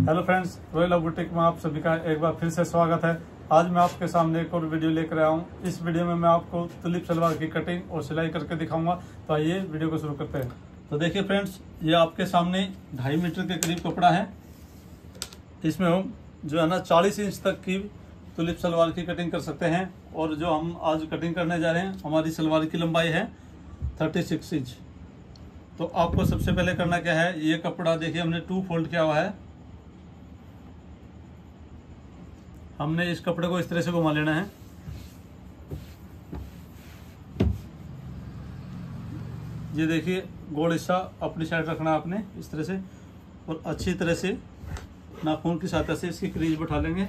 Hello friends, royal love boutique में आप सभी का एक बार फिर से स्वागत है। आज मैं आपके सामने एक और वीडियो लेकर आया हूँ। इस वीडियो में मैं आपको तुलिप सलवार की कटिंग और सिलाई करके दिखाऊंगा। तो आइए वीडियो को शुरू करते हैं। तो देखिए फ्रेंड्स, ये आपके सामने 2.5 मीटर के करीब कपड़ा है। इसमें हम जो है ना 40 इंच तक की तुलिप सलवार की कटिंग कर सकते हैं। और जो हम आज कटिंग करने जा रहे हैं, हमारी सलवार की लंबाई है 36 इंच। तो आपको सबसे पहले करना क्या है, ये कपड़ा देखिए हमने 2 फोल्ड किया हुआ है। हमने इस कपड़े को इस तरह से घुमा लेना है। ये देखिए गोल हिस्सा अपनी साइड रखना है आपने इस तरह से, और अच्छी तरह से नाखून की सहायता से इसकी क्रीज बैठा लेंगे।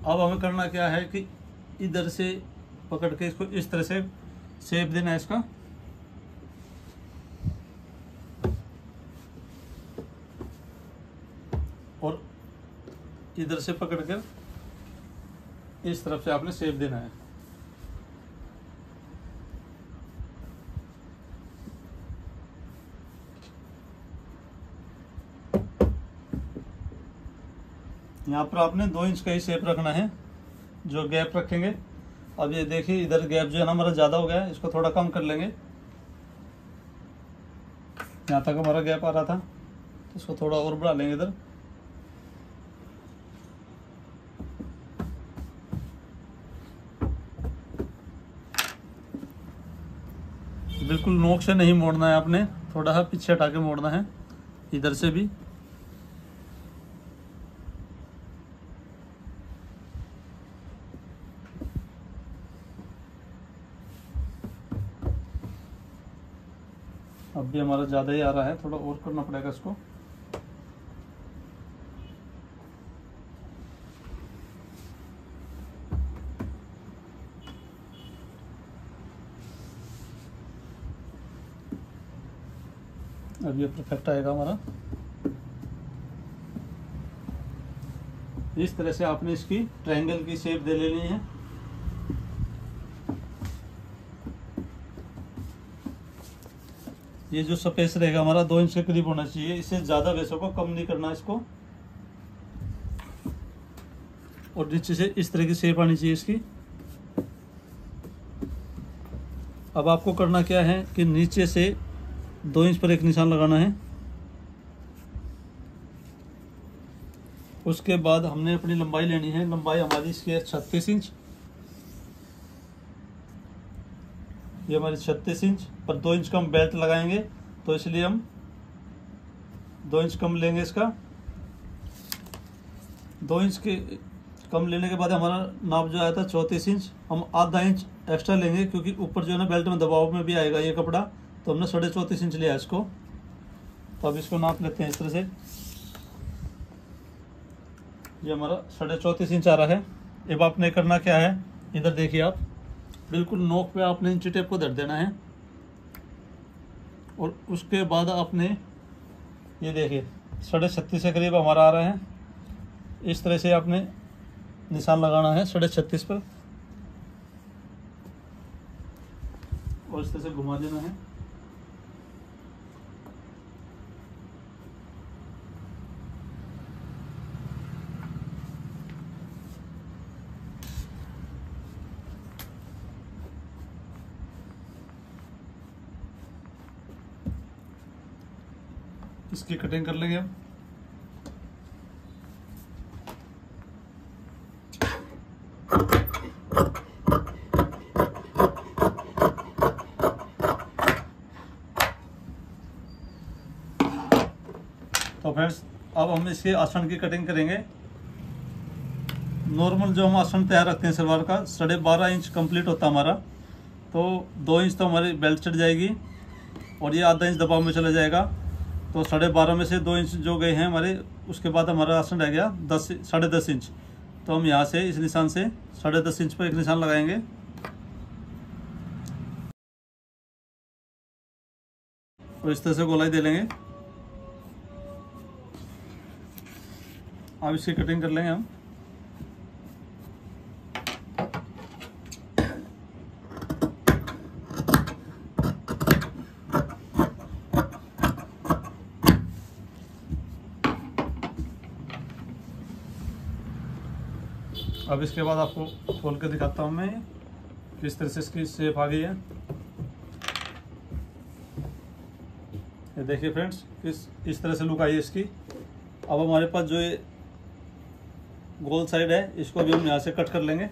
अब हमें करना क्या है कि इधर से पकड़ के इसको इस तरह से शेप देना है इसका। और इधर से पकड़कर इस तरफ से आपने शेप देना है। यहाँ पर आपने 2 इंच का ही शेप रखना है, जो गैप रखेंगे। अब ये देखिए इधर गैप जो है ना हमारा ज़्यादा हो गया है, इसको थोड़ा कम कर लेंगे। यहाँ तक हमारा गैप आ रहा था, तो इसको थोड़ा और बढ़ा लेंगे इधर। बिल्कुल नोक से नहीं मोड़ना है आपने, थोड़ा सा पीछे हटा के मोड़ना है इधर से भी। अब भी हमारा ज़्यादा ही आ रहा है, थोड़ा और करना पड़ेगा इसको। अब ये परफेक्ट आएगा हमारा। इस तरह से आपने इसकी ट्रायंगल की शेप दे लेनी है। ये जो स्पेस रहेगा हमारा 2 इंच के करीब होना चाहिए, इससे ज़्यादा वैसों को कम नहीं करना इसको। और नीचे से इस तरह की शेप आनी चाहिए इसकी। अब आपको करना क्या है कि नीचे से 2 इंच पर एक निशान लगाना है। उसके बाद हमने अपनी लंबाई लेनी है। लंबाई हमारी इसकी है 36 इंच। ये हमारी 36 इंच पर 2 इंच का हम बेल्ट लगाएंगे, तो इसलिए हम 2 इंच कम लेंगे इसका। 2 इंच के कम लेने के बाद हमारा नाप जो आया था 34 इंच, हम आधा इंच एक्स्ट्रा लेंगे, क्योंकि ऊपर जो है ना बेल्ट में दबाव में भी आएगा ये कपड़ा, तो हमने 34.5 इंच लिया इसको। तो अब इसको नाप लेते हैं इस तरह से। ये हमारा 34.5 इंच आ रहा है। अब आपने करना क्या है, इधर देखिए आप, बिल्कुल नोक पे आपने इंची टेप को धर देना है। और उसके बाद आपने ये देखिए 36.5 के करीब हमारा आ रहा है। इस तरह से आपने निशान लगाना है 36.5 पर, और इस तरह से घुमा देना है। इसकी कटिंग कर लेंगे हम। तो फ्रेंड्स, अब हम इसके आसन की कटिंग करेंगे। नॉर्मल जो हम आसन तैयार रखते हैं सलवार का, 12.5 इंच कंप्लीट होता है हमारा। तो 2 इंच तो हमारी बेल्ट चढ़ जाएगी, और ये आधा इंच दबाव में चला जाएगा। तो 12.5 में से 2 इंच जो गए हैं हमारे, उसके बाद हमारा आसन रह गया 10.5 इंच। तो हम यहाँ से इस निशान से 10.5 इंच पर एक निशान लगाएंगे। और इस तरह से गोलाई दे लेंगे। अब इसकी कटिंग कर लेंगे हम। अब इसके बाद आपको खोल के दिखाता हूँ मैं किस तरह से इसकी शेप आ गई है। ये देखिए फ्रेंड्स, इस तरह से लुक आई है इसकी। अब हमारे पास जो ये गोल साइड है इसको भी हम यहाँ से कट कर लेंगे।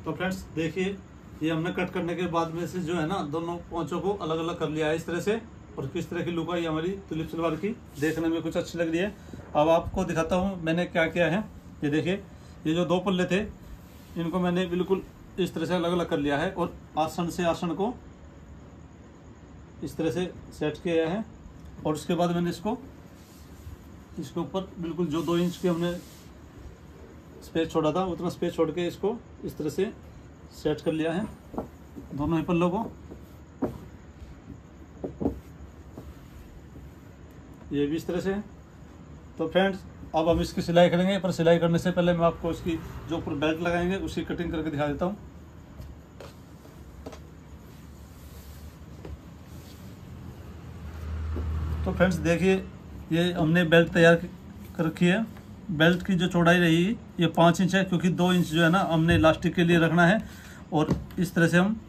तो फ्रेंड्स देखिए, ये हमने कट करने के बाद में से जो है ना दोनों पोंचों को अलग अलग कर लिया है इस तरह से। और किस तरह की लुक आई हमारी तुलिप सलवार की, देखने में कुछ अच्छी लग रही है। अब आपको दिखाता हूँ मैंने क्या किया है। ये देखिए, ये जो दो पल्ले थे इनको मैंने बिल्कुल इस तरह से अलग अलग कर लिया है और आसन से आसन को इस तरह से सेट किया है। और उसके बाद मैंने इसके ऊपर बिल्कुल जो 2 इंच के हमने स्पेस छोड़ा था उतना स्पेस छोड़ के इसको इस तरह से सेट कर लिया है दोनों ही पल्लों को। ये भी इस तरह से है। तो फ्रेंड्स अब हम इसकी सिलाई करेंगे, पर सिलाई करने से पहले मैं आपको इसकी जो ऊपर बेल्ट लगाएंगे उसकी कटिंग करके दिखा देता हूँ। तो फ्रेंड्स देखिए, ये हमने बेल्ट तैयार कर रखी है। बेल्ट की जो चौड़ाई रही ये 5 इंच है, क्योंकि 2 इंच जो है ना हमने इलास्टिक के लिए रखना है। और इस तरह से हम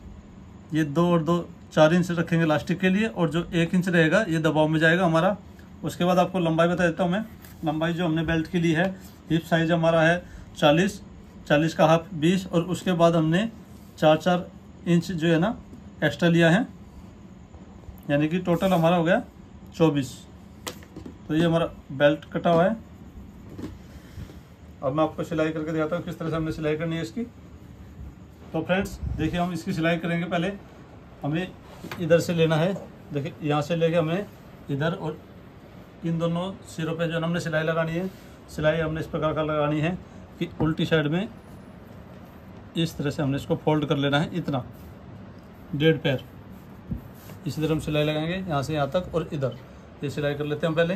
ये 2 और 2 4 इंच रखेंगे इलास्टिक के लिए, और जो 1 इंच रहेगा ये दबाव में जाएगा हमारा। उसके बाद आपको लंबाई बता देता हूँ मैं। लंबाई जो हमने बेल्ट के लिए है, हिप साइज हमारा है 40 का हाफ 20, और उसके बाद हमने 4 इंच जो है ना एक्स्ट्रा लिया है, यानी कि टोटल हमारा हो गया 24। तो ये हमारा बेल्ट कटा हुआ है। अब मैं आपको सिलाई करके दिखाता हूँ किस तरह से हमने सिलाई करनी है इसकी। तो फ्रेंड्स देखिए, हम इसकी सिलाई करेंगे। पहले हमें इधर से लेना है, देखिए यहाँ से लेके हमें इधर, और इन दोनों सिरों पे जो हमने सिलाई लगानी है। सिलाई हमने इस प्रकार का लगानी है कि उल्टी साइड में इस तरह से हमने इसको फोल्ड कर लेना है, इतना 1.5 पैर। इसी तरह हम सिलाई लगाएंगे यहाँ से यहाँ तक, और इधर ये सिलाई कर लेते हैं हम पहले।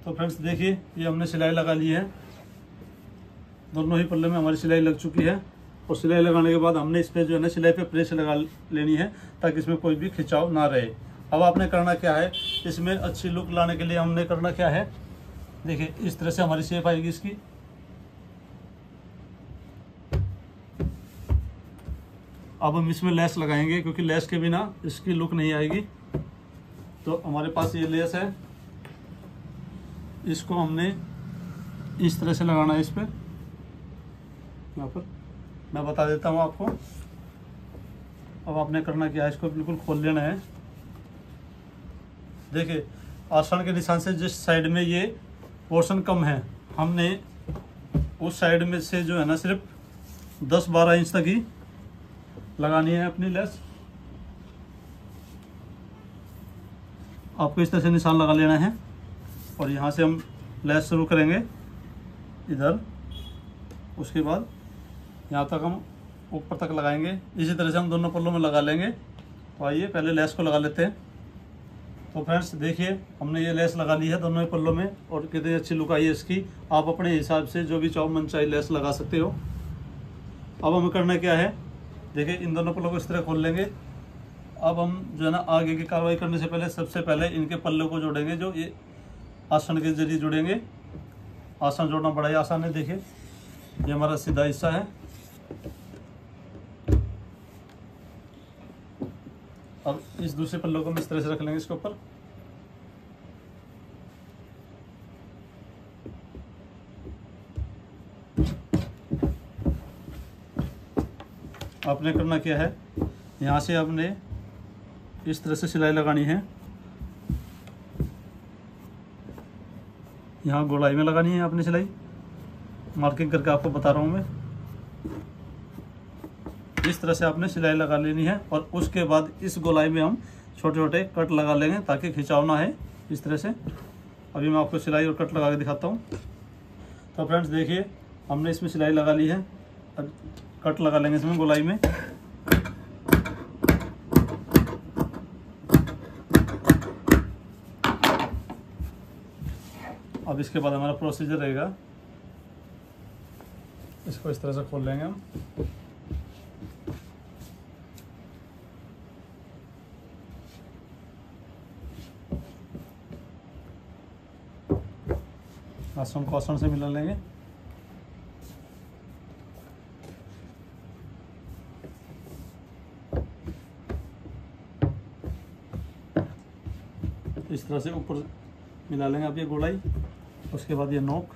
तो फ्रेंड्स देखिए, ये हमने सिलाई लगा ली है। दोनों ही पल्ले में हमारी सिलाई लग चुकी है। और सिलाई लगाने के बाद हमने इस पर जो है ना सिलाई पे प्रेस लगा लेनी है, ताकि इसमें कोई भी खिंचाव ना रहे। अब आपने करना क्या है, इसमें अच्छी लुक लाने के लिए हमने करना क्या है, देखिए इस तरह से हमारी शेप आएगी इसकी। अब हम इसमें लेस लगाएंगे, क्योंकि लेस के बिना इसकी लुक नहीं आएगी। तो हमारे पास ये लेस है, इसको हमने इस तरह से लगाना है इस पर। यहाँ पर मैं बता देता हूँ आपको। अब आपने करना क्या है, इसको बिल्कुल खोल लेना है। देखिए, आसन के निशान से जिस साइड में ये पोर्शन कम है, हमने उस साइड में से जो है ना सिर्फ 10-12 इंच तक ही लगानी है अपनी लेस। आपको इस तरह से निशान लगा लेना है, और यहाँ से हम लेस शुरू करेंगे इधर। उसके बाद यहाँ तक हम ऊपर तक लगाएंगे। इसी तरह से हम दोनों पल्लों में लगा लेंगे। तो आइए पहले लेस को लगा लेते हैं। तो फ्रेंड्स देखिए, हमने ये लेस लगा ली है दोनों ही पल्लों में, और कितनी अच्छी लुक आई है इसकी। आप अपने हिसाब से जो भी चाहो मन चाहे लेस लगा सकते हो। अब हमें करना क्या है, देखिए इन दोनों पल्लों को इस तरह खोल लेंगे। अब हम जो है ना आगे की कार्रवाई करने से पहले सबसे पहले इनके पल्लों को जोड़ेंगे, जो ये आसन के जरिए जुड़ेंगे। आसन जोड़ना बड़ा ही आसान है। देखिए, ये हमारा सीधा हिस्सा है। अब इस दूसरे पल्लों को हम इस तरह से रख लेंगे इसके ऊपर। आपने करना क्या है, यहाँ से आपने इस तरह से सिलाई लगानी है। यहाँ गोलाई में लगानी है आपने सिलाई, मार्किंग करके आपको बता रहा हूँ मैं। इस तरह से आपने सिलाई लगा लेनी है, और उसके बाद इस गोलाई में हम छोटे छोटे कट लगा लेंगे, ताकि खिंचाव ना है। इस तरह से अभी मैं आपको सिलाई और कट लगा के दिखाता हूँ। तो फ्रेंड्स देखिए, हमने इसमें सिलाई लगा ली है, अब कट लगा लेंगे इसमें गोलाई में। अब इसके बाद हमारा प्रोसीजर रहेगा, इसको इस तरह से खोल लेंगे हम। आसन को आसन से मिला लेंगे। इस तरह से ऊपर मिला लेंगे आप ये गोलाई। उसके बाद ये नोक,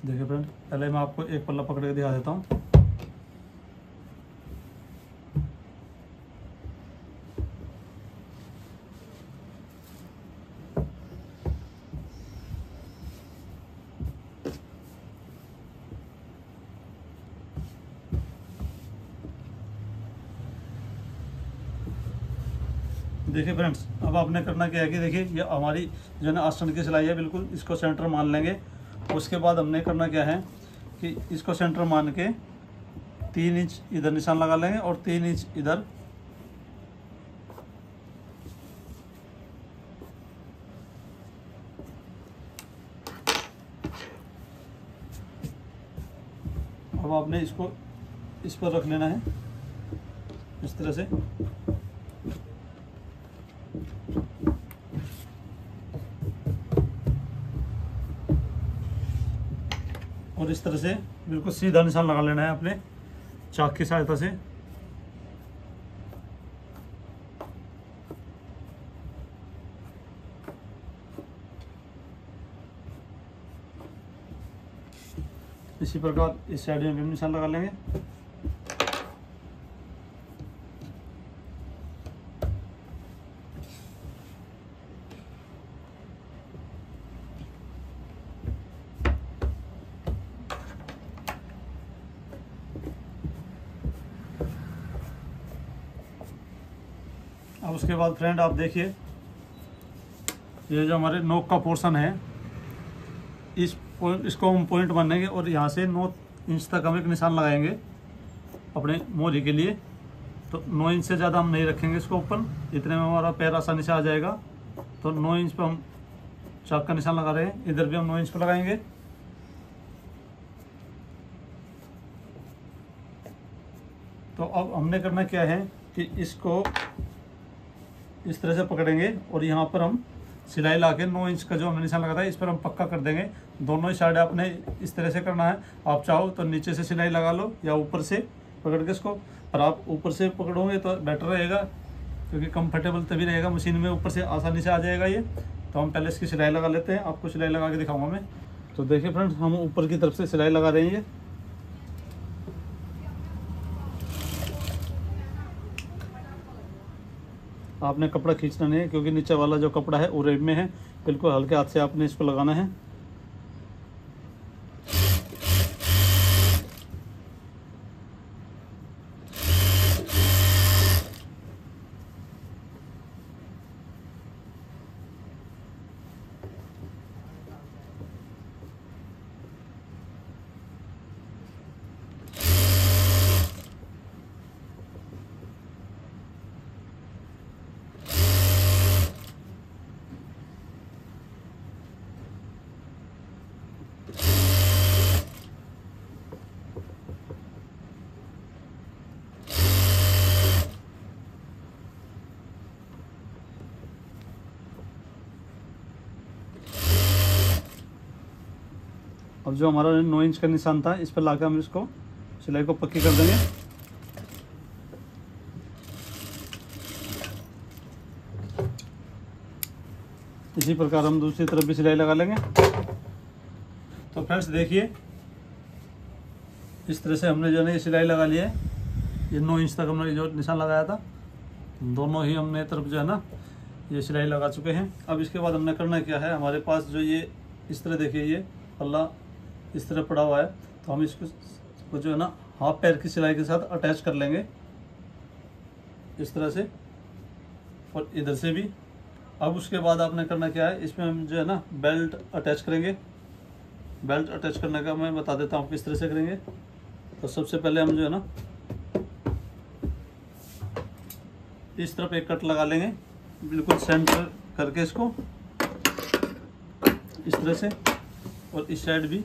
देखिए फ्रेंड, पहले मैं आपको एक पल्ला पकड़ के दिखा देता हूँ। देखिए फ्रेंड्स, अब आपने करना क्या है कि देखिए ये हमारी जो है ना आसन की सिलाई है, बिल्कुल इसको सेंटर मान लेंगे। उसके बाद हमने करना क्या है कि इसको सेंटर मान के 3 इंच इधर निशान लगा लेंगे और 3 इंच इधर। अब आपने इसको इस पर रख लेना है इस तरह से। और इस तरह से बिल्कुल सीधा निशान लगा लेना है अपने चाक की सहायता से। इसी प्रकार इस साइड में भी निशान लगा लेंगे। अब उसके बाद फ्रेंड आप देखिए, ये जो हमारे नोक का पोर्शन है, इसको हम पॉइंट मानेंगे और यहाँ से 9 इंच तक हम एक निशान लगाएंगे अपने मोरी के लिए। तो 9 इंच से ज़्यादा हम नहीं रखेंगे इसको ओपन, इतने में हमारा पैर आसानी से आ जाएगा। तो 9 इंच पर हम चाक का निशान लगा रहे हैं, इधर भी हम 9 इंच पर लगाएंगे। तो अब हमने करना क्या है कि इसको इस तरह से पकड़ेंगे और यहाँ पर हम सिलाई ला के 9 इंच का जो हमने निशान लगाया था इस पर हम पक्का कर देंगे। दोनों ही साइड आपने इस तरह से करना है। आप चाहो तो नीचे से सिलाई लगा लो या ऊपर से पकड़ के इसको, पर आप ऊपर से पकड़ोगे तो बेटर रहेगा क्योंकि कंफर्टेबल तभी रहेगा, मशीन में ऊपर से आसानी से आ जाएगा ये। तो हम पहले इसकी सिलाई लगा लेते हैं, आपको सिलाई लगा के दिखाऊंगा मैं। तो देखिए फ्रेंड्स, हम ऊपर की तरफ से सिलाई लगा रहे हैं। आपने कपड़ा खींचना नहीं है क्योंकि नीचे वाला जो कपड़ा है वो रेड में है। बिल्कुल हल्के हाथ से आपने इसको लगाना है। अब जो हमारा 9 इंच का निशान था इस पर लाकर हम इसको सिलाई को पक्की कर देंगे। इसी प्रकार हम दूसरी तरफ भी सिलाई लगा लेंगे। तो फ्रेंड्स देखिए, इस तरह से हमने जो है ये सिलाई लगा ली है। ये 9 इंच तक हमने जो निशान लगाया था दोनों ही हमने तरफ जो है ना ये सिलाई लगा चुके हैं। अब इसके बाद हमने करना क्या है, हमारे पास जो ये इस तरह देखिए ये पल्ला इस तरह पड़ा हुआ है, तो हम इसको जो है ना हाफ पैर की सिलाई के साथ अटैच कर लेंगे इस तरह से, और इधर से भी। अब उसके बाद आपने करना क्या है, इसमें हम जो है ना बेल्ट अटैच करेंगे। बेल्ट अटैच करने का मैं बता देता हूँ किस तरह से करेंगे। तो सबसे पहले हम जो है ना इस तरफ एक कट लगा लेंगे, बिल्कुल सेंटर करके इसको इस तरह से, और इस साइड भी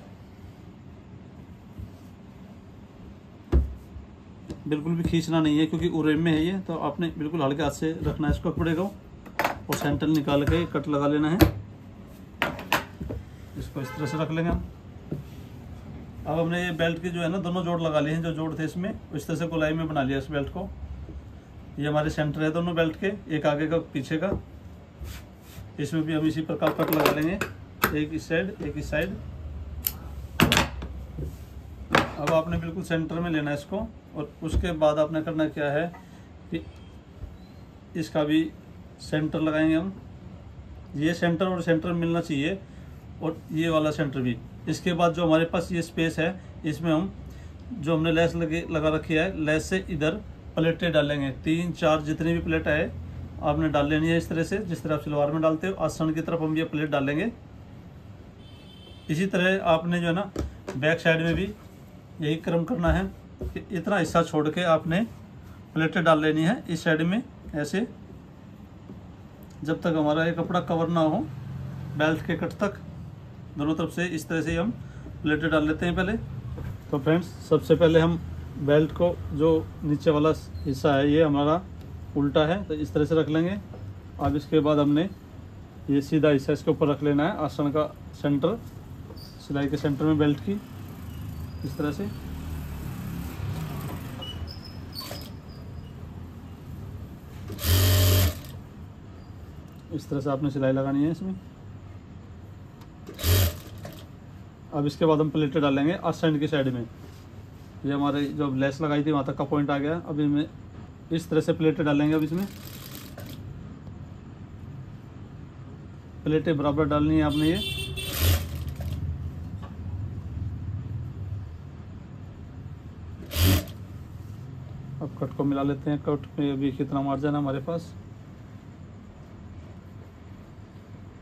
बिल्कुल भी खींचना नहीं है क्योंकि उरे में है ये, तो आपने बिल्कुल हल्के हाथ से रखना है इसको कपड़े को और सेंटर निकाल के कट लगा लेना है। इसको इस तरह से रख लेंगे हम। अब हमने ये बेल्ट की जो है ना दोनों जोड़ लगा लिए हैं, जो जोड़ थे इसमें इस तरह से गोलाई में बना लिया इस बेल्ट को। ये हमारे सेंटर है दोनों बेल्ट के, एक आगे का पीछे का। इसमें भी हम इसी प्रकार कट लगा लेंगे, एक इस साइड एक इस साइड। अब आपने बिल्कुल सेंटर में लेना है इसको और उसके बाद आपने करना क्या है कि इसका भी सेंटर लगाएंगे हम। ये सेंटर और सेंटर मिलना चाहिए और ये वाला सेंटर भी। इसके बाद जो हमारे पास ये स्पेस है इसमें हम जो हमने लेस लगा रखी है, लेस से इधर प्लेटें डालेंगे। 3-4 जितनी भी प्लेट है आपने डाल लेनी है इस तरह से, जिस तरह आप सलवार में डालते हो। आसन की तरफ हम ये प्लेट डालेंगे। इसी तरह आपने जो है ना बैक साइड में भी यही क्रम करना है कि इतना हिस्सा छोड़ के आपने प्लेटें डाल लेनी है इस साइड में ऐसे, जब तक हमारा ये कपड़ा कवर ना हो बेल्ट के कट तक। दोनों तरफ से इस तरह से हम प्लेटें डाल लेते हैं पहले। तो फ्रेंड्स, सबसे पहले हम बेल्ट को जो नीचे वाला हिस्सा है ये हमारा उल्टा है, तो इस तरह से रख लेंगे। अब इसके बाद हमने ये सीधा हिस्सा इसके ऊपर रख लेना है, आसन का सेंटर, सिलाई के सेंटर में बेल्ट की, इस तरह से। इस तरह से आपने सिलाई लगानी है इसमें। अब इसके बाद हम प्लेटें डालेंगे आसन की साइड में। ये हमारे जो लेस लगाई थी वहाँ तक का पॉइंट आ गया। अब इसमें इस तरह से प्लेटें डालेंगे। अब इसमें प्लेटें बराबर डालनी है आपने। ये अब कट को मिला लेते हैं। कट में अभी कितना मार्जिन है हमारे पास,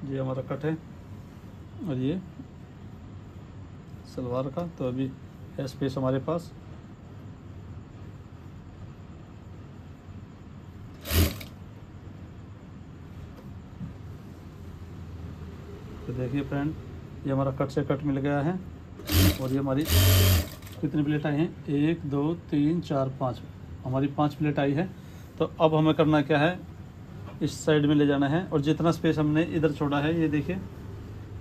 ये हमारा कट है और ये सलवार का, तो अभी है स्पेस हमारे पास। तो देखिए फ्रेंड, ये हमारा कट से कट मिल गया है और ये हमारी कितनी प्लेट आई हैं, 1 2 3 4 5, हमारी 5 प्लेट आई है। तो अब हमें करना क्या है, इस साइड में ले जाना है और जितना स्पेस हमने इधर छोड़ा है ये देखिए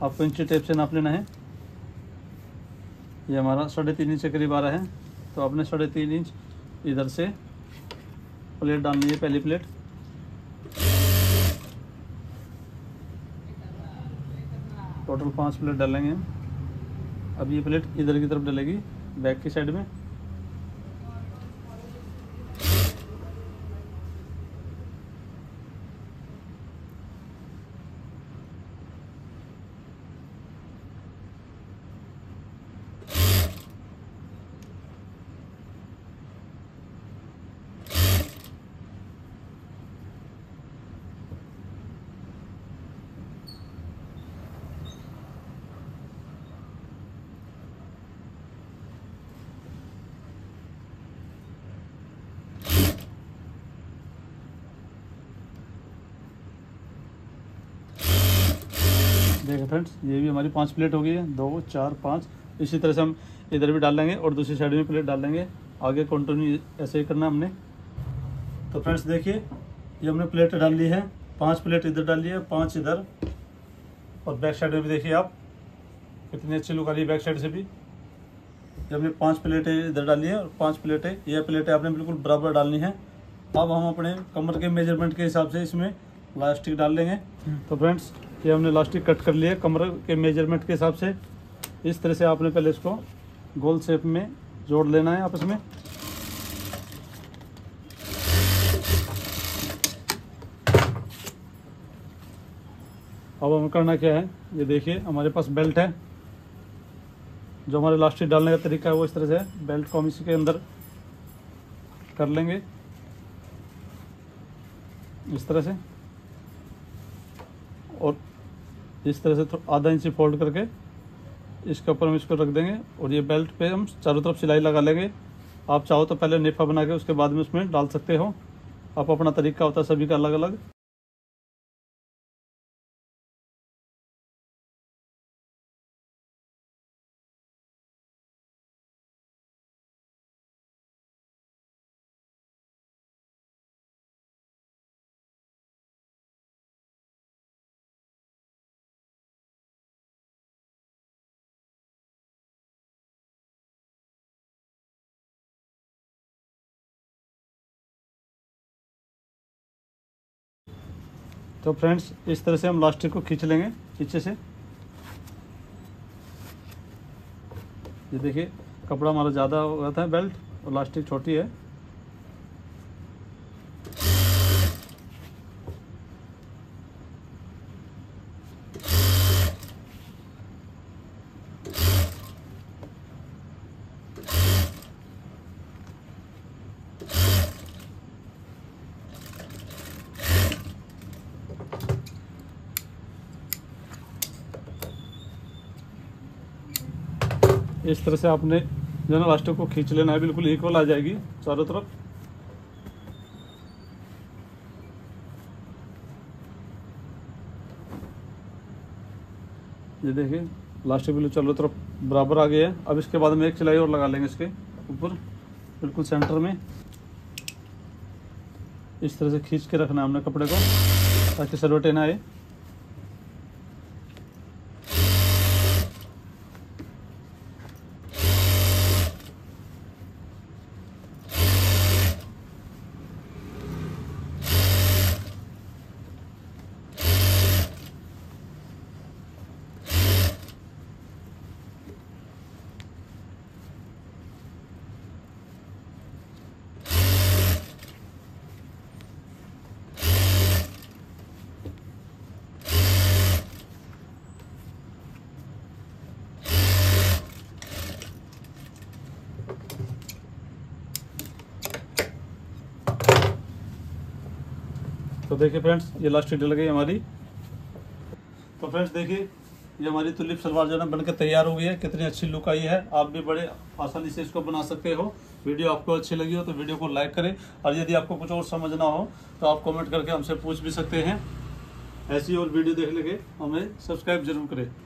आपको इंची टेप से नाप लेना है। ये हमारा 3.5 इंच के करीब आ रहा है, तो आपने 3.5 इंच इधर से प्लेट डालनी है, पहली प्लेट। टोटल 5 प्लेट डालेंगे हम। अब ये प्लेट इधर की तरफ डलेगी, बैक की साइड में। देखिए फ्रेंड्स, ये भी हमारी 5 प्लेट हो गई है, 2 4 5। इसी तरह से हम इधर भी डाल लेंगे और दूसरी साइड में प्लेट डाल लेंगे। आगे कंटिन्यू ऐसे ही करना हमने। तो फ्रेंड्स देखिए, ये हमने प्लेट डाल ली है, 5 प्लेट इधर डाल ली है, 5 इधर। और बैक साइड में भी देखिए आप कितनी अच्छी लुक आ रही है बैक साइड से भी। ये हमने 5 प्लेटें इधर डाली है और 5 प्लेटें, ये प्लेटें आपने बिल्कुल बराबर डालनी है। अब हम अपने कमर के मेजरमेंट के हिसाब से इसमें इलास्टिक डाल लेंगे। तो फ्रेंड्स, ये हमने इलास्टिक कट कर लिया कमर के मेजरमेंट के हिसाब से। इस तरह से आपने पहले इसको गोल शेप में जोड़ लेना है आपस में। अब हमें करना क्या है, ये देखिए हमारे पास बेल्ट है। जो हमारे इलास्टिक डालने का तरीका है वो इस तरह से है। बेल्ट को हम इसी के अंदर कर लेंगे इस तरह से, और इस तरह से आधा इंची फोल्ड करके इसके ऊपर हम इसको रख देंगे और ये बेल्ट पे हम चारों तरफ सिलाई लगा लेंगे। आप चाहो तो पहले नेफा बना के उसके बाद में उसमें डाल सकते हो। आप अपना तरीका होता है सभी का अलग अलग। तो फ्रेंड्स इस तरह से हम लास्टिक को खींच लेंगे पीछे से। ये देखिए कपड़ा हमारा ज़्यादा हो गया था बेल्ट और लास्टिक छोटी है। इस तरह से आपने जो ना लास्टिक को खींच लेना है, बिल्कुल इक्वल आ जाएगी चारों तरफ। ये देखिए लास्टिक बिल्कुल चारों तरफ बराबर आ गया है। अब इसके बाद में एक सिलाई और लगा लेंगे इसके ऊपर बिल्कुल सेंटर में। इस तरह से खींच के रखना है हमने कपड़े को ताकि सलवटे ना आए। तो देखिए फ्रेंड्स ये लास्टिक डल गई हमारी। तो फ्रेंड्स देखिए ये हमारी तुलिप सलवार जो है बनकर तैयार हो गई है। कितनी अच्छी लुक आई है। आप भी बड़े आसानी से इसको बना सकते हो। वीडियो आपको अच्छी लगी हो तो वीडियो को लाइक करें, और यदि आपको कुछ और समझना हो तो आप कमेंट करके हमसे पूछ भी सकते हैं। ऐसी और वीडियो देखने के हमें सब्सक्राइब जरूर करें।